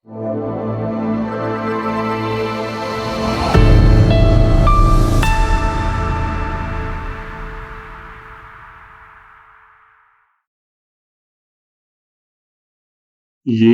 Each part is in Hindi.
ये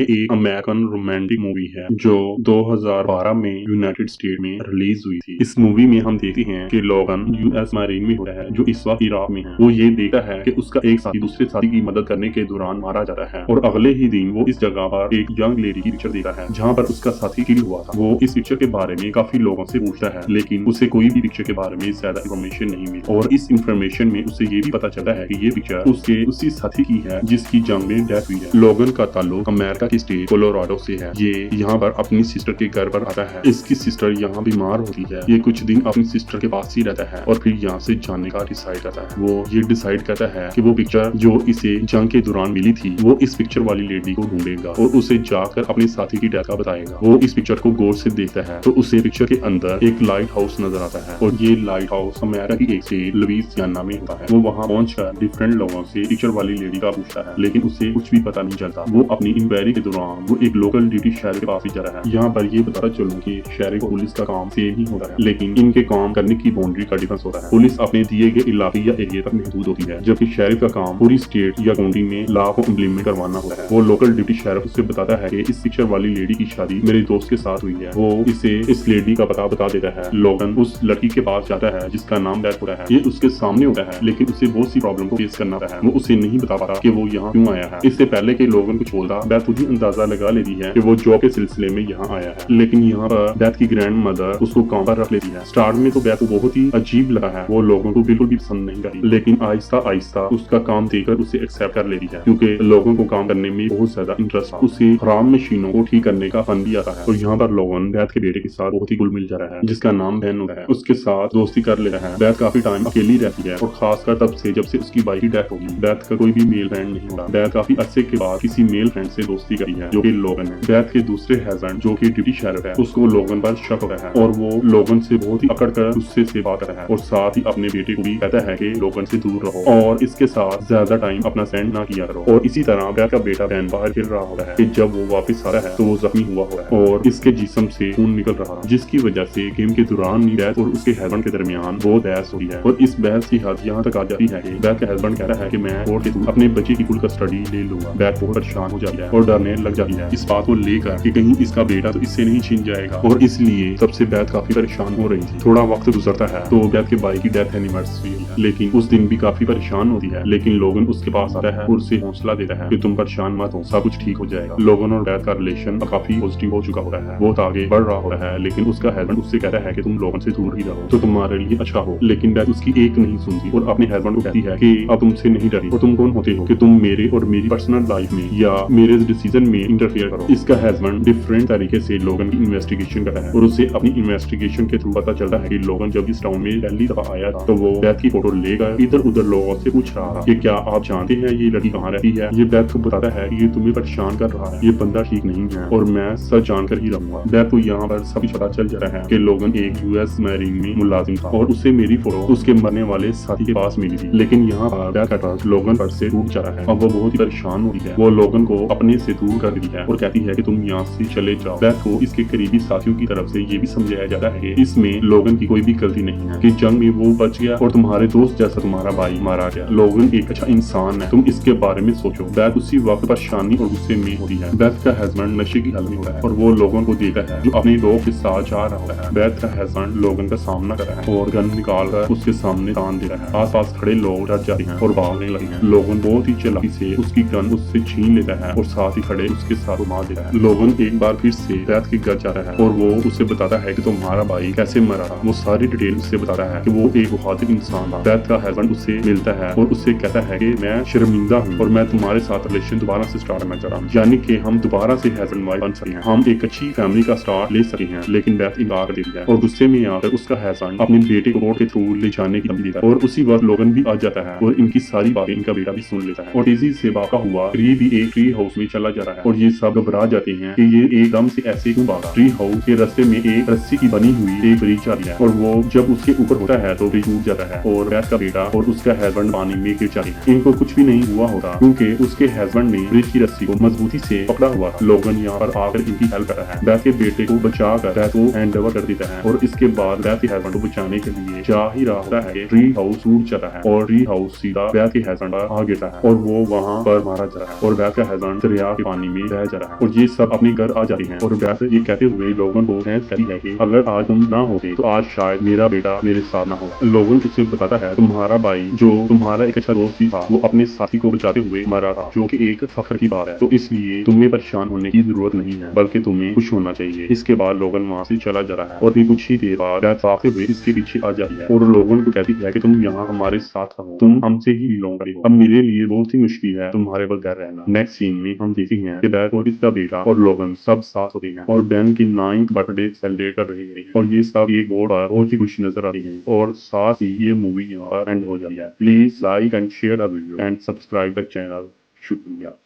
एक अमेरिकन रोमांटिक मूवी है जो 2012 में यूनाइटेड स्टेट में रिलीज हुई थी। इस मूवी में हम देखते हैं कि लोगन यूएस मरीन में होता है जो इस वक्त इराक में है। वो ये देखता है कि उसका एक साथी दूसरे साथी की मदद करने के दौरान मारा जाता है और अगले ही दिन वो इस जगह पर एक यंग लेडी की पिक्चर देखता है जहाँ पर उसका साथी किल हुआ था। वो इस पिक्चर के बारे में काफी लोगों से पूछता है लेकिन उसे कोई भी पिक्चर के बारे में ज्यादा इन्फॉर्मेशन नहीं मिली और इस इन्फॉर्मेशन में उसे ये भी पता चलता है कि ये पिक्चर उसके उसी साथी की है जिसकी जंग में डेथ हुई है। लोगन का ताल्लुक अमेरिका की स्टेट कोलोराडो से है। ये यहाँ पर अपनी सिस्टर के घर पर आता है। इसकी सिस्टर यहाँ बीमार होती है। ये कुछ दिन अपनी सिस्टर के पास ही रहता है और फिर यहाँ से जाने का डिसाइड करता है। वो ये डिसाइड करता है कि वो पिक्चर जो इसे जंग के दौरान मिली थी वो इस पिक्चर वाली लेडी को ढूंढेगा और उसे जाकर अपने साथी की डेथ का बताएगा। वो इस पिक्चर को गौर से देखता है तो उसे पिक्चर के अंदर एक लाइट हाउस नजर आता है और ये लाइट हाउस अमेरिका की एक स्टेट लुइसियाना में होता है। वो वहाँ पहुंचकर डिफरेंट लोगों से पिक्चर वाली लेडी का पूछता है लेकिन उसे कुछ भी पता नहीं चलता। वो अपनी इंक्वायरी के दौरान वो एक लोकल ड्यूटी शहर के पास ही जा रहा है। यहाँ पर ये बताता चलूं कि शहर को पुलिस का काम सेम ही होता है लेकिन इनके काम करने की बाउंड्री का डिफरेंस होता है। पुलिस अपने दिए गए इलाके या एरिया तक महदूद होती है जबकि शेरिफ का काम पूरी स्टेट या काउंटी में लॉ को इम्प्लीमेंट करवाना होता है। वो लोकल ड्यूटी शेरिफ उससे बताता है कि इस पिक्चर वाली लेडी की शादी मेरे दोस्त के साथ हुई है। वो इसे इस लेडी का पता बता देता है। लोगन उस लड़की के पास जाता है जिसका नाम डेथ होता है। ये उसके सामने होता है लेकिन उसे बहुत सी प्रॉब्लम को फेस करना होता है। वो उसे नहीं बता पाता कि वो यहाँ क्यों आया है। इससे पहले के लोगन कुछ बोलता डेथ खुद ही अंदाजा लगा लेती है कि वो जॉब के सिलसिले में यहाँ आया है लेकिन यहाँ पर डेथ की ग्रैंड मदर उसको काम पर रख लेती है। स्टार्ट में तो डेथ बहुत ही अजीब लगा है। वो लोगों को बिल्कुल भी पसंद नहीं करी लेकिन आहिस्ता आहिस्ता उसका काम देखकर उसे एक्सेप्ट कर लेती है क्योंकि लोगों को काम करने में बहुत ज्यादा इंटरेस्ट है। उसे खराब मशीनों को ठीक करने का फन भी आता है और यहाँ पर लोगन डेथ के बेटे के साथ बहुत ही घुल मिल जा रहा है जिसका नाम बहन होता है। उसके साथ दोस्ती कर लेता है। डेथ काफी टाइम अकेली रहती है और खासकर तब से जब से उसकी भाई की डेथ होगी। डेथ का कोई भी मेल फ्रेंड नहीं होता। डेथ काफी अरसे के बाद किसी मेल फ्रेंड से दोस्ती करी है जो कि लोगन है। डेथ के दूसरे हस्बैंड जो कि ड्यूटी शेरिफ है उसको लोगन पर शक होता है और वो लोगन से बहुत ही अकड़ कर गुस्से से बात करता है और साथ ही अपने बेटे को भी कहता है कि लोगन से दूर रहो और इसके साथ ज्यादा टाइम अपना स्पेंड ना किया करो। और इसी तरह डेथ का बेटा बहन बाहर खेल रहा होता है कि जब वो वापस आ रहा है तो वो जख्मी हुआ होता है और इसके जिस्म से खून निकल रहा है जिसकी वजह से गेम के दौरान डेथ और उसके हस्बैंड के दरमियान बहुत बहस हुई है और इस बहस की हद यहाँ तक आ जाती है कि डेथ का हस्बैंड कह रहा है कि मैं कोर्ट के थ्रू अपने बच्चे की फुल कस्टडी ले लूंगा। डेथ बहुत परेशान हो जाती है और डरने लग जाती है इस बात को लेकर कि कहीं इसका बेटा तो इससे नहीं छीन जाएगा और इसलिए तब से बेथ काफी परेशान हो रही थी। थोड़ा वक्त गुजरता है तो बेथ के भाई की डेथ एनिवर्सरी है लेकिन उस दिन भी काफी परेशान होती है लेकिन लोगन उसके पास आता है और उसे हौसला देता है कि तुम परेशान मत हो, सब कुछ ठीक हो जाएगा। लोगन और बेथ का रिलेशन काफी पॉजिटिव हो चुका होता है। बहुत आगे बढ़ रहा होता है लेकिन उसका हस्बैंड उससे कहता है कि तुम लोगन से दूर ही रहो तो तुम्हारे लिए अच्छा हो लेकिन बेथ उसकी एक नहीं सुनती और अपने हस्बैंड को कहती है कि अब तुमसे नहीं डरी और तुम कौन होते हो कि तुम मेरे और मेरी पर्सनल लाइफ में या मेरे डिसीजन में इंटरफेयर करो। इसका हस्बैंड डिफरेंट तरीके से लोगन की इन्वेस्टिगेशन करता है और उसे अपनी इन्वेस्टिगेशन के थ्रू पता चलता है कि लोगन जब इस टाउन में पहली दफा आया था तो वो बेथ की फोटो लेकर इधर उधर लोगों से पूछ रहा था कि क्या आप जानते हैं ये लड़की कहाँ रहती है। ये बेथ को बताता है कि ये तुम्हें परेशान कर रहा है, ये बंदा ठीक नहीं है और मैं सच जानकर ही रहूंगा। बेथ को यहाँ पर सब कुछ पता चल जा रहा है कि लोगन एक यूएस मरीन में मुलाजिम था और उसे मेरी फोटो उसके मरने वाले साथी के पास मिली थी लेकिन यहाँ पर बेथ का ट्रस्ट लोगन पर से टूट जा रहा है। अब वो बहुत ही परेशान होती है। वो लोगन को अपने से दूर कर देती है और कहती है कि तुम यहाँ से चले जाओ। बेथ को इसके करीबी साथियों की तरफ से ये भी समझाया जाता है कि इसमें लोगन की कोई भी गलती नहीं है कि जंग में वो बच गया और तुम्हारे दोस्त जैसा तुम्हारा भाई मारा गया। लोगन एक अच्छा इंसान है, तुम इसके बारे में सोचो। बेथ उसी वक्त परेशानी और गुस्से में होती है। बेथ का हस्बैंड नशे की हालत में होता है और वो लोगन को देखता है जो अपने लोग के साथ जा रहा होता है। बेथ का हस्बैंड लोगन का सामना कर रहा है और गन निकाल कर उसके सामने तान दे रहा है। आस पास खड़े लोग डर जाते हैं और भागने लगे हैं। लोगन बहुत ही चालाकी से उसकी गन उससे छीन लेता है और साथ ही खड़े उसके साथ मार देता है। लोगन एक बार फिर से बेथ के घर जा रहा है और वो उसे बताता है कि तुम्हारा भाई कैसे मरा। वो सारी डिटेल उससे बताता है कि वो एक बहादुर इंसान था। बेथ का हस्बैंड उससे मिलता है और उससे कहता है कि मैं शर्मिंदा हूँ और मैं तुम्हारे साथ रिलेशन दोबारा से स्टार्ट करना चाह रहा हूँ, यानी कि हम दोबारा से हस्बैंड वाइफ बन सके हैं, हम एक अच्छी फैमिली का स्टार्ट ले सके हैं। लेकिन बेथ इनकार कर देती है और गुस्से में आकर उसका हस्बैंड अपने बेटे को कोर्ट के थ्रू ले जाने की धमकी देता है और उसी वक्त लोगन भी आ जाता है और इनकी सारी बातें इनका बेटा भी सुन लेता है और तेजी से वाक़ा हुआ करीब ही एक ट्री हाउस में चला जा रहा है और ये सब घबरा जाते हैं कि ये एकदम से ऐसे क्यों भागा। ट्री हाउस के रास्ते में एक रस्सी की बनी हुई एक ब्रिज जाती है और वो जब उसके ऊपर होता है तो ब्रिज टूट जाता है और बैथ का बेटा और उसका हस्बैंड पानी में गिर जाते हैं। इनको कुछ भी नहीं हुआ होता क्योंकि उसके हस्बैंड ने ब्रिज की रस्सी को मजबूती से पकड़ा हुआ था। लोगन यहाँ पर आकर इनकी हेल्प करता है, बैथ के बेटे को बचा कर बैथ को हैंड ओवर कर देता है और इसके बाद बैथ के हस्बैंड को बचाने के लिए जा ही रहा होता है। ट्री हाउस टूट जाता है और ट्री हाउस सीधा बैथ के हस्बैंड पर आ गिरता है और वो वहाँ पर मारा जा रहा है और बैथ का हस्बैंड दरिया के पानी में रह जा रहा है और ये सब अपने घर आ जाते हैं और बैथ ये कहते हुए लोगन को कहती है कि अगर आज तुम ना होते तो आज शायद मेरा बेटा मेरे साथ ना हो। लोगन उसे बताता है तुम्हारा भाई जो तुम्हारा एक अच्छा दोस्त भी था वो अपने साथी को बचाते हुए मरा था, जो कि एक फख्र की बात है, तो इसलिए तुम्हें परेशान होने की जरूरत नहीं है बल्कि तुम्हें खुश होना चाहिए। इसके बाद लोगन वहाँ से चला जा रहा है और फिर कुछ ही देर बाद बैथ भागते हुए इसके पीछे आ जाती है और लोगन को कहती है कि तुम यहाँ हमारे साथ रहो, तुम हमसे ही बिलोंग करो, अब मेरे लिए बहुत ही मुश्किल है तुम्हारे बगैर रहना। नेक्स्ट सीन में हम देखते हैं कि बैथ और इसका बेटा और लोगन सब साथ होते हैं और बैन की 9th बर्थडे सेलिब्रेट कर रही है और ये सब एक बोर्ड पर बहुत ही खुशी नजर आ रही है और साथ ही ये मूवी यहाँ पर एंड हो जाती है। Please like and share the video and subscribe the channel. शुक्रिया।